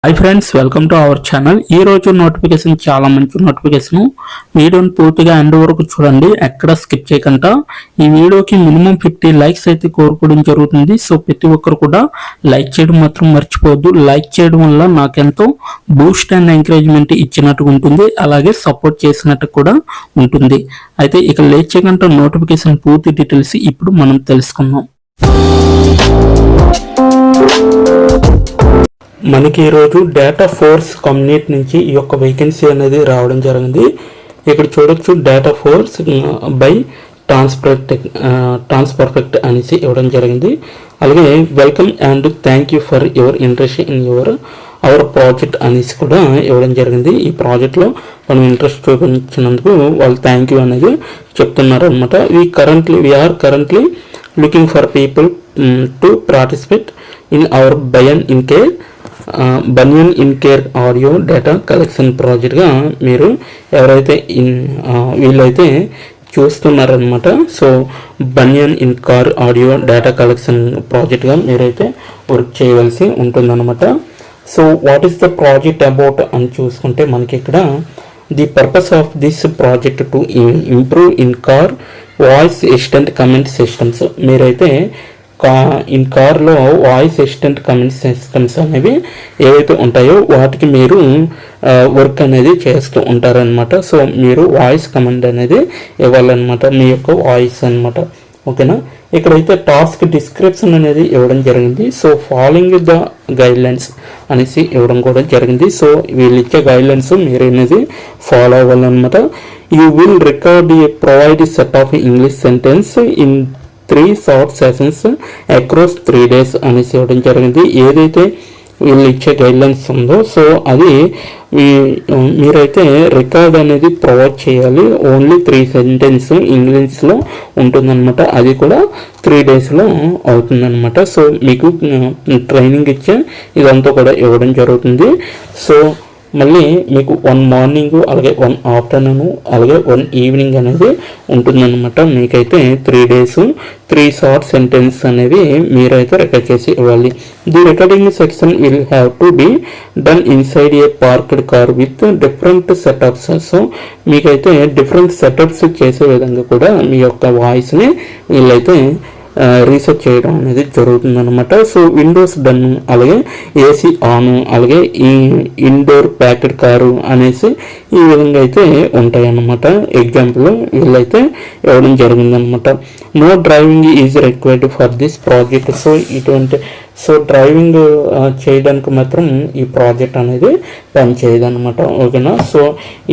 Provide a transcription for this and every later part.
Hi friends, welcome to our channel. ఈ రోజు notification చాలా మంచి నోటిఫికేషన్. వీడియోని పూర్తిగా ఎండ్ వరకు చూడండి, ఎక్కడ స్కిప్ చేయకుండా. ఈ వీడియోకి మినిమం 50 లైక్స్ అయితే కోరుకోవడం జరుగుతుంది. సో ప్రతి ఒక్కరు కూడా లైక్ చేయడం మాత్రం మర్చిపోవద్దు. లైక్ చేయడం వల్ల నాకెంతో బూస్ట్ అండ్ ఎంకరేజ్మెంట్ ఇచ్చినట్టు ఉంటుంది, అలాగే సపోర్ట్ చేసినట్టు కూడా ఉంటుంది. అయితే ఇక లేట్ చేయకుండా నోటిఫికేషన్ పూర్తి డీటెయిల్స్ ఇప్పుడు మనం తెలుసుకుందాం. మనకి ఈరోజు డేటా ఫోర్స్ కమ్యూనిటీ నుంచి ఈ యొక్క వేకెన్సీ అనేది రావడం జరిగింది. ఇక్కడ చూడొచ్చు, డేటా ఫోర్స్ బై ట్రాన్స్పర్ఫెక్ట్ అనేసి ఇవ్వడం జరిగింది. అలాగే welcome and thank you for your interest in our project అనేసి కూడా ఇవ్వడం జరిగింది. ఈ ప్రాజెక్ట్లో మనం ఇంట్రెస్ట్ చూపించినందుకు వాళ్ళు థ్యాంక్ యూ అనేది చెప్తున్నారు అనమాట. We are currently looking for people to participate in our banyan in car audio data collection ప్రాజెక్ట్గా మీరు ఎవరైతే వీళ్ళైతే చూస్తున్నారనమాట. So banyan in car audio data collection ప్రాజెక్ట్గా మీరైతే వర్క్ చేయవలసి ఉంటుందన్నమాట. So what is the project about అని చూసుకుంటే మనకి ఇక్కడ the purpose of this project to improve in car voice assistant command systems. మీరైతే ఇన్ కార్లో వాయిస్ అసిస్టెంట్ కమెంట్ సిస్టమ్స్ అనేవి ఏవైతే ఉంటాయో వాటికి మీరు వర్క్ అనేది చేస్తూ ఉంటారనమాట. సో మీరు వాయిస్ కమెంట్ అనేది ఇవ్వాలన్నమాట, మీ యొక్క వాయిస్ అనమాట. ఓకేనా. ఇక్కడైతే టాస్క్ డిస్క్రిప్షన్ అనేది ఇవ్వడం జరిగింది. సో ఫాలోయింగ్ ద గైడ్లైన్స్ అనేసి ఇవ్వడం కూడా జరిగింది. సో వీళ్ళు ఇచ్చే గైడ్లైన్స్ మీరు అనేది ఫాలో అవ్వాలన్నమాట. You will record provide set of English sentence in 3 short sessions across 3 days అనేసి ఇవ్వడం జరిగింది. ఏదైతే వీళ్ళు ఇచ్చే గైడ్లైన్స్ ఉందో సో అది మీరైతే రికార్డ్ అనేది ప్రొవైడ్ చేయాలి. ఓన్లీ 3 సెంటెన్స్ ఇంగ్లీష్లో ఉంటుందన్నమాట. అది కూడా 3 daysలో అవుతుందన్నమాట. సో మీకు ట్రైనింగ్ ఇచ్చే ఇదంతా కూడా ఇవ్వడం జరుగుతుంది. సో మళ్ళీ మీకు 1 మార్నింగ్ అలాగే 1 ఆఫ్టర్నూన్ అలాగే 1 ఈవినింగ్ అనేది ఉంటుందన్నమాట. మీకైతే 3 days 3 షార్ట్ సెంటెన్స్ అనేవి మీరైతే రికార్డ్ చేసి ఇవ్వాలి. The recording section will have to be done inside A parked car with different setups. So మీకైతే డిఫరెంట్ సెటప్స్ చేసే విధంగా కూడా మీ యొక్క వాయిస్ని వీళ్ళైతే రీసెర్చ్ చేయడం అనేది జరుగుతుందన్నమాట. సో విండోస్ డన్ అలాగే ఏసీ ఆన్ అలాగే ఈ ఇండోర్ ప్యాకెడ్ కారు అనేసి ఈ విధంగా అయితే ఉంటాయన్నమాట. ఎగ్జాంపుల్ వీళ్ళైతే ఇవ్వడం జరిగిందనమాట. No driving is required for this project. So driving చేయడానికి మాత్రం ఈ ప్రాజెక్ట్ అనేది పనిచేయదన్నమాట. ఓకేనా. సో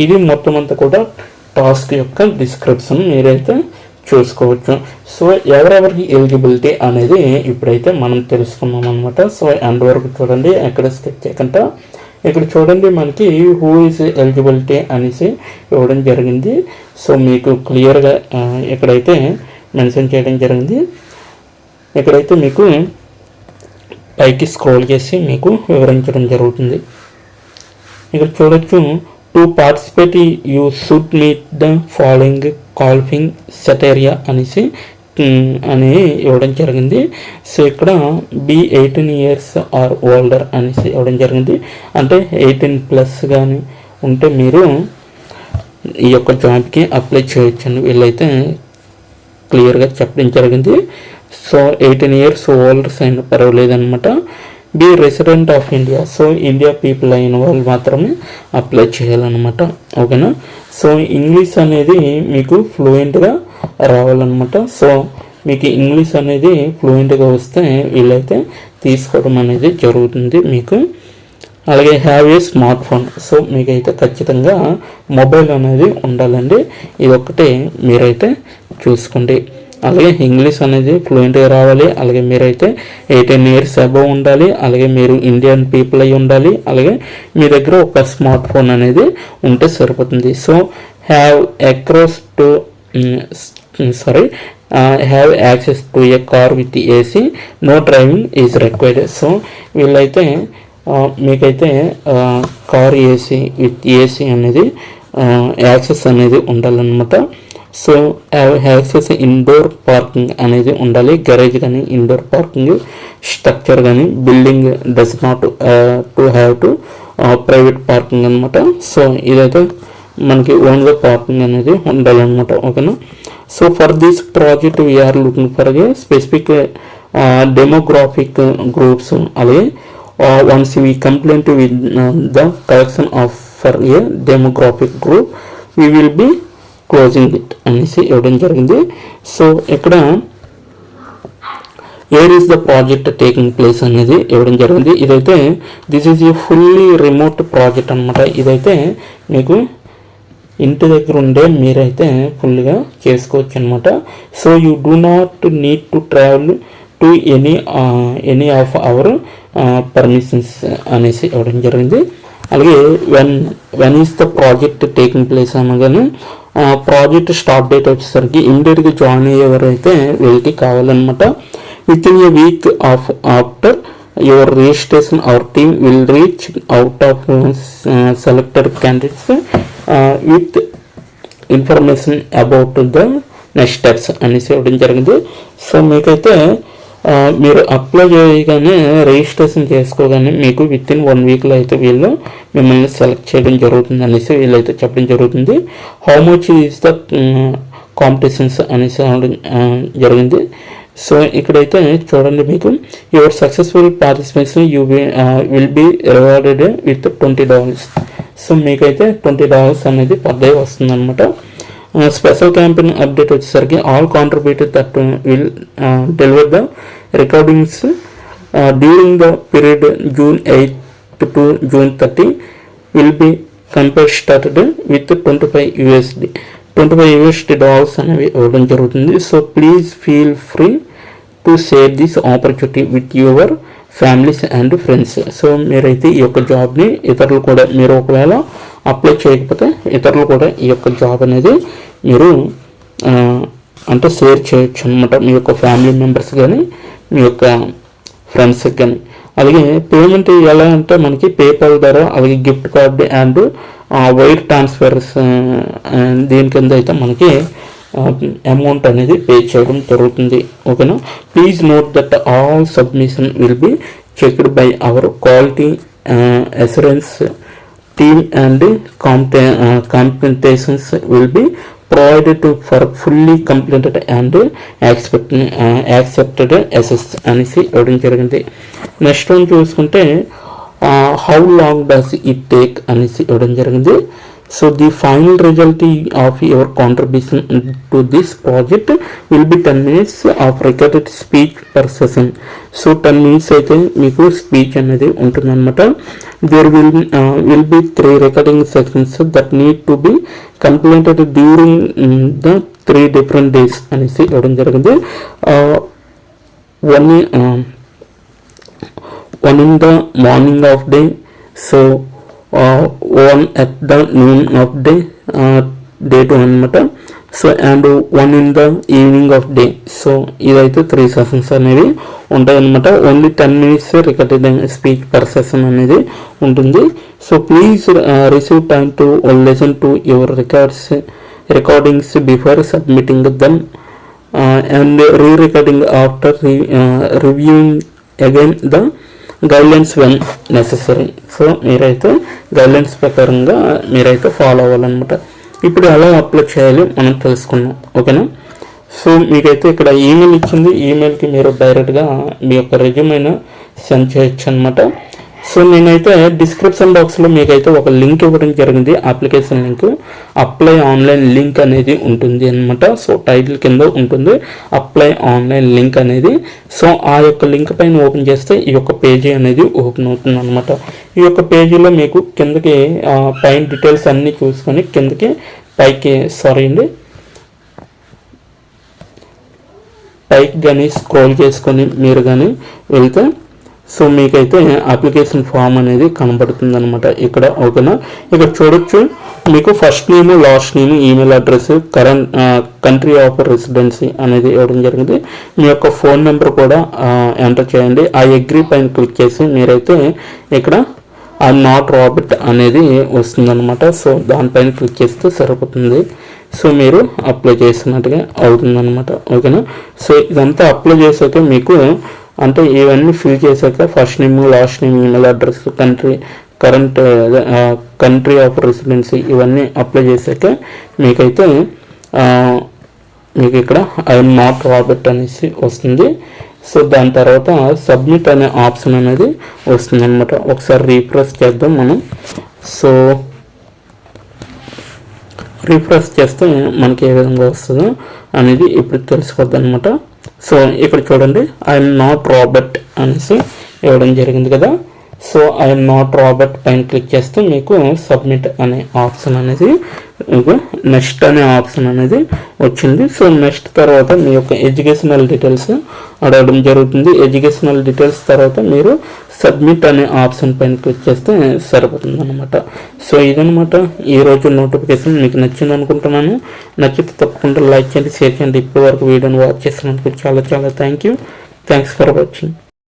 ఇది మొత్తం అంతా కూడా టాస్క్ యొక్క డిస్క్రిప్షన్ మీరైతే చూసుకోవచ్చు. సో ఎవరెవరికి ఎలిజిబిలిటీ అనేది ఇప్పుడైతే మనం తెలుసుకున్నాం అనమాట. సో ఎండ్ వరకు చూడండి, ఎక్కడ స్కిప్ చేయకుండా. ఇక్కడ చూడండి, మనకి హూ ఈజ్ ఎలిజిబిలిటీ అనేసి ఇవ్వడం జరిగింది. సో మీకు క్లియర్గా ఇక్కడైతే మెన్షన్ చేయడం జరిగింది. ఇక్కడైతే మీకు పైకి స్క్రోల్ చేసి మీకు వివరించడం జరుగుతుంది. ఇక్కడ చూడొచ్చు, to participate you should meet the following qualifying criteria అనేసి అని ఇవ్వడం జరిగింది. సో ఇక్కడ బి 18 years ఆర్ ఓల్డర్ అనేసి ఇవ్వడం జరిగింది. అంటే 18+ కానీ ఉంటే మీరు ఈ యొక్క జాబ్కి అప్లై చేయొచ్చని వీళ్ళైతే క్లియర్గా చెప్పడం జరిగింది. సో 18 years ఓల్డర్స్ అయినా పర్వాలేదన్నమాట. Be resident of India. So India people అయిన వాళ్ళు మాత్రమే అప్లై చేయాలన్నమాట. ఓకేనా. సో ఇంగ్లీష్ అనేది మీకు ఫ్లూయెంట్గా రావాలన్నమాట. సో మీకు ఇంగ్లీష్ అనేది ఫ్లూయెంట్గా వస్తే వీళ్ళైతే తీసుకోవడం అనేది జరుగుతుంది మీకు. అలాగే have a smart phone. So మీకైతే ఖచ్చితంగా మొబైల్ అనేది ఉండాలండి. ఇదొక్కటే మీరైతే చూసుకోండి. అలాగే ఇంగ్లీష్ అనేది ఫ్లూయెంట్గా రావాలి. అలాగే మీరైతే 18 years అబవ్ ఉండాలి. అలాగే మీరు ఇండియన్ పీపుల్ అయి ఉండాలి. అలాగే మీ దగ్గర ఒక స్మార్ట్ ఫోన్ అనేది ఉంటే సరిపోతుంది. So have access to a car with AC, no driving is required. So వీళ్ళైతే మీకైతే కార్ ఏసీ విత్ ఏసీ అనేది యాక్సెస్ అనేది ఉండాలన్నమాట. సో యాక్సెస్ ఇండోర్ పార్కింగ్ అనేది ఉండాలి. గరేజ్ కానీ ఇండోర్ పార్కింగ్ స్ట్రక్చర్ కానీ building does not to have to private parking అనమాట. సో ఇదైతే మనకి ఓన్గా పార్కింగ్ అనేది ఉండాలన్నమాట. ఓకేనా. So for this project we are looking for a specific demographic groups. అలాగే once we complaint with the collection of for a demographic group we will be closing it అనేసి ఇవ్వడం జరిగింది. సో ఇక్కడ where is the project taking place అనేది ఇవ్వడం జరిగింది. ఇదైతే this is a fully remote project అనమాట. ఇదైతే మీకు ఇంటి దగ్గర ఉండే మీరైతే ఫుల్గా చేసుకోవచ్చు అనమాట. So you do not need to travel to any of our permissions అనేసి ఇవ్వడం జరిగింది. అలాగే when is the project taking place అనగానే ప్రాజెక్ట్ స్టార్ట్ డేట్ వచ్చేసరికి ఇమ్మీడియట్గా జాయిన్ అయ్యేవారైతే వీళ్ళకి కావాలన్నమాట. Within a week after your registration our team will reach out of selected candidates with information about the next steps అనేసి ఇవ్వడం జరిగింది. So మీకైతే మీరు అప్లై చేయగానే రిజిస్ట్రేషన్ చేసుకోగానే మీకు విత్ ఇన్ 1 వీక్లో అయితే వీళ్ళు మిమ్మల్ని సెలెక్ట్ చేయడం జరుగుతుంది అనేసి వీళ్ళైతే చెప్పడం జరుగుతుంది. How much is the competitions అనేసి జరిగింది. సో ఇక్కడైతే చూడండి, మీకు your successful participation you will be rewarded with $20. So మీకైతే $20 అనేది పర్ డే వస్తుంది అనమాట. స్పెషల్ క్యాంపెయిన్ అప్డేట్ వచ్చేసరికి all contributor that will deliver the recordings during the period June 8 to June 30 will be compensated with $25 అనేవి ఇవ్వడం జరుగుతుంది. So please feel free to share this opportunity with your families and friends. So మీరైతే ఈ యొక్క జాబ్ని ఇతరులు కూడా, మీరు ఒకవేళ అప్లై చేయకపోతే ఇతరులు కూడా ఈ యొక్క జాబ్ అనేది మీరు అంటే షేర్ చేయొచ్చు అనమాట. మీ యొక్క ఫ్యామిలీ మెంబర్స్ కానీ మీ యొక్క ఫ్రెండ్స్కి కానీ. అలాగే పేమెంట్ ఎలా అంటే మనకి పేపాల్ ద్వారా, అలాగే gift card and wire transfers దీని కింద అయితే మనకి అమౌంట్ అనేది పే చేయడం జరుగుతుంది. ఓకేనా. Please note that all submission will be checked by our quality assurance team and compensations will be provided to for fully completed and accepted assets అనేసి ఇవ్వడం జరిగింది. నెక్స్ట్ వన్ చూసుకుంటే how long does it take అనేసి ఇవ్వడం జరిగింది. So the final result of your contribution to this project will be 10 minutes of recorded speech per session. So 10 minutes అయితే మీకు speech అనేది ఉంటుందన్నమాట. There will be 3 recording sections that need to be completed during the 3 different days అనేసి ఇవ్వడం జరిగింది. one in the morning of day, so one at the noon of day 2 అనమాట. So and 1 in the evening of day. So ఇదైతే 3 sessions అనేవి ఉంటాయి అనమాట. Only 10 minutes recorded speech per session అనేది ఉంటుంది. So please receive time to listen to your recordings before submitting them and re-recording after reviewing again the guidelines when necessary. So మీరైతే guidelines ప్రకారంగా మీరైతే follow అవ్వాలన్నమాట. ఇప్పుడు ఎలా అప్లై చేయాలి మనం తెలుసుకున్నాం. ఓకేనా. సో మీకైతే ఇక్కడ ఈమెయిల్ ఇచ్చింది. ఈమెయిల్కి మీరు డైరెక్ట్గా మీ యొక్క రెజ్యూమ్ సెండ్ చేయొచ్చు అనమాట. సో నేనైతే డిస్క్రిప్షన్ బాక్స్లో మీకైతే ఒక లింక్ ఇవ్వడం జరిగింది, application link. Apply online link అనేది ఉంటుంది అనమాట. సో టైటిల్ కింద ఉంటుంది అప్లై ఆన్లైన్ లింక్ అనేది. సో ఆ యొక్క లింక్ పైన ఓపెన్ చేస్తే ఈ యొక్క పేజీ అనేది ఓపెన్ అవుతుంది అనమాట. ఈ యొక్క పేజీలో మీకు కిందకి పైన డీటెయిల్స్ అన్నీ చూసుకొని కిందకి పైకి కానీ స్క్రోల్ చేసుకొని మీరు కానీ వెళ్తే సో మీకైతే అప్లికేషన్ ఫామ్ అనేది కనబడుతుంది అనమాట ఇక్కడ. ఓకేనా. ఇక్కడ చూడొచ్చు మీకు first name, last name, email address, country of residency అనేది ఇవ్వడం జరిగింది. మీ యొక్క ఫోన్ నెంబర్ కూడా ఎంటర్ చేయండి. ఆ అగ్రీ పైన క్లిక్ చేసి మీరైతే ఇక్కడ ఐఎమ్ నాట్ రాబర్ట్ అనేది వస్తుందన్నమాట. సో దానిపైన క్లిక్ చేస్తే సరిపోతుంది. సో మీరు అప్లై చేసినట్టుగా అవుతుందన్నమాట. ఓకేనా. సో ఇదంతా అప్లై చేసాక మీకు అంటే ఇవన్నీ ఫిల్ చేశాక first name, last name, email address, country of residency ఇవన్నీ అప్లై చేశాక మీకైతే మీకు ఇక్కడ ఐఎమ్ నాట్ రాబర్ట్ అనేసి వస్తుంది. సో దాని తర్వాత సబ్మిట్ అనే ఆప్షన్ అనేది వస్తుంది అనమాట. ఒకసారి రీఫ్రెష్ చేద్దాం మనం. సో రీఫ్రెష్ చేస్తే మనకి ఏ విధంగా వస్తుందో అనేది ఇప్పుడు తెలిసిపోద్ది అనమాట. సో ఇక్కడ చూడండి, ఐఎమ్ నాట్ రాబర్ట్ అనేసి ఇవ్వడం జరిగింది కదా. సో ఐఎమ్ నాట్ రాబర్ట్ పైన క్లిక్ చేస్తే మీకు సబ్మిట్ అనే ఆప్షన్ అనేది, నెక్స్ట్ అనే ఆప్షన్ అనేది వచ్చింది. సో నెక్స్ట్ తర్వాత మీ యొక్క ఎడ్యుకేషనల్ డీటెయిల్స్ అడగడం జరుగుతుంది. ఎడ్యుకేషనల్ డీటెయిల్స్ తర్వాత మీరు సబ్మిట్ అనే ఆప్షన్ పైన క్లిక్ చేస్తే సరిపోతుంది అనమాట. సో ఇదనమాట ఈరోజు నోటిఫికేషన్. మీకు నచ్చింది అనుకుంటున్నాను. నచ్చితే తప్పకుండా లైక్ చేయండి, షేర్ చేయండి. ఇప్పటి వరకు వీడియోని వాచ్ చేసినందుకు చాలా చాలా థ్యాంక్స్ ఫర్ వాచింగ్.